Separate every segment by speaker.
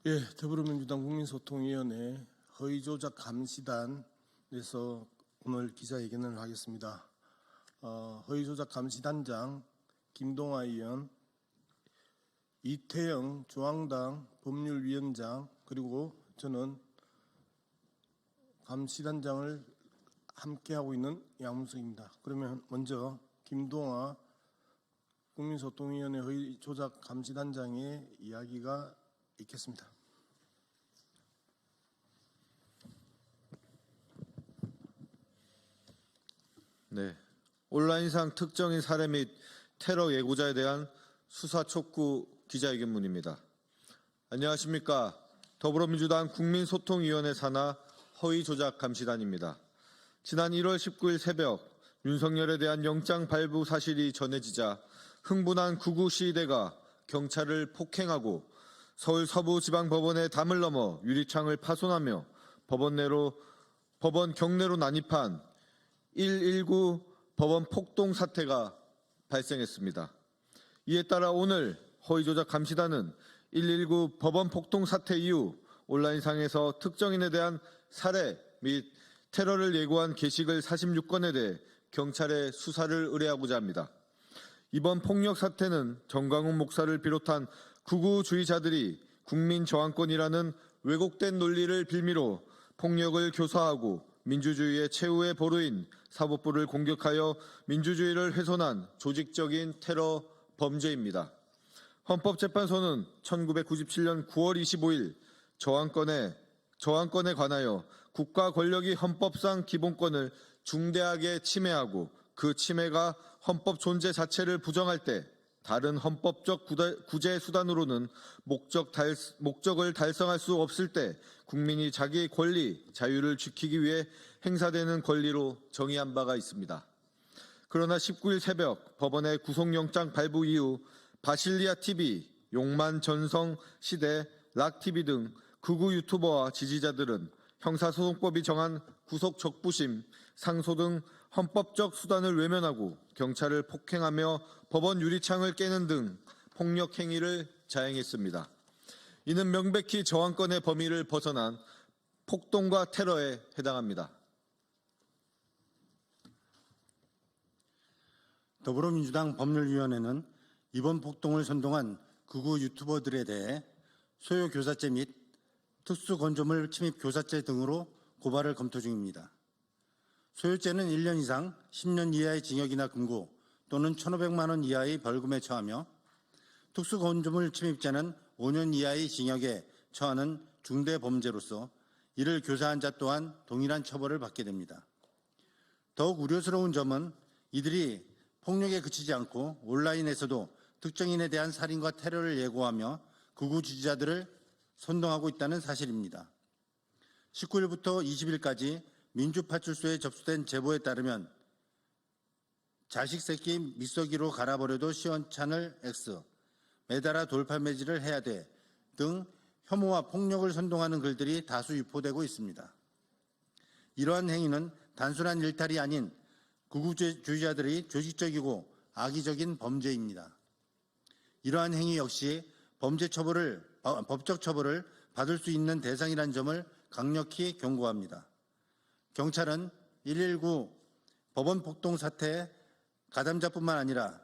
Speaker 1: 예, 더불어민주당 국민소통위원회 허위조작 감시단에서 오늘 기자회견을 하겠습니다. 허위조작 감시단장 김동아 의원, 이태영 중앙당 법률위원장, 그리고 저는 감시단장을 함께하고 있는 양문석입니다. 그러면 먼저 김동아 국민소통위원회 허위조작 감시단장의 이야기가 있겠습니다.
Speaker 2: 네, 온라인상 특정인 살해 및 테러 예고자에 대한 수사 촉구 기자회견문입니다. 안녕하십니까. 더불어민주당 국민소통위원회 산하 허위조작감시단입니다. 지난 1월 19일 새벽 윤석열에 대한 영장 발부 사실이 전해지자 흥분한 극우 시위대가 경찰을 폭행하고 서울 서부지방법원의 담을 넘어 유리창을 파손하며 법원 경내로 난입한 119 법원 폭동 사태가 발생했습니다. 이에 따라 오늘 허위조작 감시단은 119 법원 폭동 사태 이후 온라인상에서 특정인에 대한 살해 및 테러를 예고한 게시글 46건에 대해 경찰에 수사를 의뢰하고자 합니다. 이번 폭력 사태는 정광훈 목사를 비롯한 극우주의자들이 국민 저항권이라는 왜곡된 논리를 빌미로 폭력을 교사하고 민주주의의 최후의 보루인 사법부를 공격하여 민주주의를 훼손한 조직적인 테러 범죄입니다. 헌법재판소는 1997년 9월 25일 저항권에 관하여 국가 권력이 헌법상 기본권을 중대하게 침해하고 그 침해가 헌법 존재 자체를 부정할 때 다른 헌법적 구제 수단으로는 목적을 달성할 수 없을 때 국민이 자기 권리, 자유를 지키기 위해 행사되는 권리로 정의한 바가 있습니다. 그러나 19일 새벽 법원의 구속영장 발부 이후 바실리아 TV, 용만 전성 시대, 락TV 등 극우 유튜버와 지지자들은 형사소송법이 정한 구속 적부심, 상소 등 헌법적 수단을 외면하고 경찰을 폭행하며 법원 유리창을 깨는 등 폭력 행위를 자행했습니다. 이는 명백히 저항권의 범위를 벗어난 폭동과 테러에 해당합니다.
Speaker 3: 더불어민주당 법률위원회는 이번 폭동을 선동한 극우 유튜버들에 대해 소요 교사죄 및 특수건조물 침입 교사죄 등으로 고발을 검토 중입니다. 소요죄는 1년 이상 10년 이하의 징역이나 금고 또는 1,500만 원 이하의 벌금에 처하며 특수건조물 침입죄는 5년 이하의 징역에 처하는 중대범죄로서 이를 교사한 자 또한 동일한 처벌을 받게 됩니다. 더욱 우려스러운 점은 이들이 폭력에 그치지 않고 온라인에서도 특정인에 대한 살인과 테러를 예고하며 극우 지지자들을 선동하고 있다는 사실입니다. 19일부터 20일까지 민주파출소에 접수된 제보에 따르면 자식 새끼 믹서기로 갈아버려도 시원찮을 X, 매달아 돌팔매질을 해야 돼 등 혐오와 폭력을 선동하는 글들이 다수 유포되고 있습니다. 이러한 행위는 단순한 일탈이 아닌 극우주의자들이 조직적이고 악의적인 범죄입니다. 이러한 행위 역시 법적 처벌을 받을 수 있는 대상이라는 점을 강력히 경고합니다. 경찰은 119 법원 폭동 사태 가담자뿐만 아니라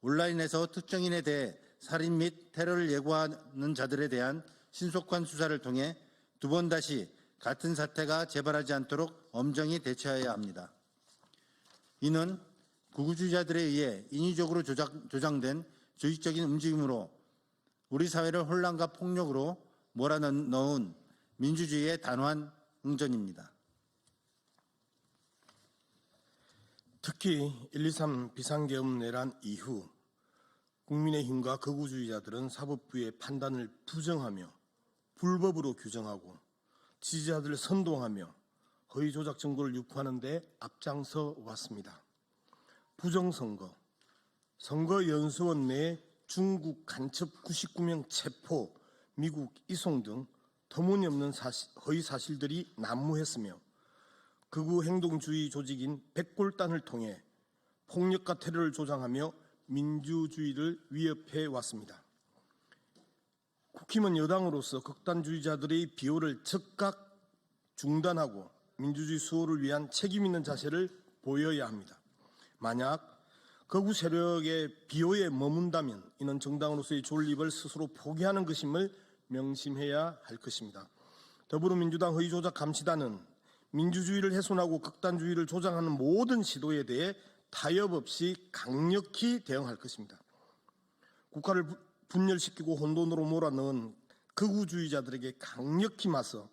Speaker 3: 온라인에서 특정인에 대해 살인 및 테러를 예고하는 자들에 대한 신속한 수사를 통해 두 번 다시 같은 사태가 재발하지 않도록 엄정히 대처해야 합니다. 이는 극우주의자들에 의해 인위적으로 조장된 조직적인 움직임으로 우리 사회를 혼란과 폭력으로 몰아넣은 민주주의의 단호한 응전입니다.
Speaker 1: 특히 123 비상계엄 내란 이후 국민의힘과 극우주의자들은 사법부의 판단을 부정하며 불법으로 규정하고 지지자들을 선동하며 허위조작 정보를 유포하는 데 앞장서 왔습니다. 부정선거, 선거연수원 내 중국 간첩 99명 체포, 미국 이송 등 터무니없는 허위 사실들이 난무했으며 극우 행동주의 조직인 백골단을 통해 폭력과 테러를 조장하며 민주주의를 위협해 왔습니다. 국힘은 여당으로서 극단주의자들의 비호를 즉각 중단하고 민주주의 수호를 위한 책임 있는 자세를 보여야 합니다. 만약 극우 세력의 비호에 머문다면 이는 정당으로서의 존립을 스스로 포기하는 것임을 명심해야 할 것입니다. 더불어민주당 허위조작감시단은 민주주의를 훼손하고 극단주의를 조장하는 모든 시도에 대해 타협 없이 강력히 대응할 것입니다. 국가를 분열시키고 혼돈으로 몰아넣은 극우주의자들에게 강력히 맞서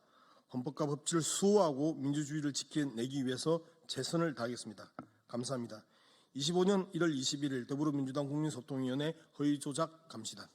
Speaker 1: 헌법과 법치를 수호하고 민주주의를 지켜내기 위해서 최선을 다하겠습니다. 감사합니다. 25년 1월 21일 더불어민주당 국민소통위원회 허위조작감시단.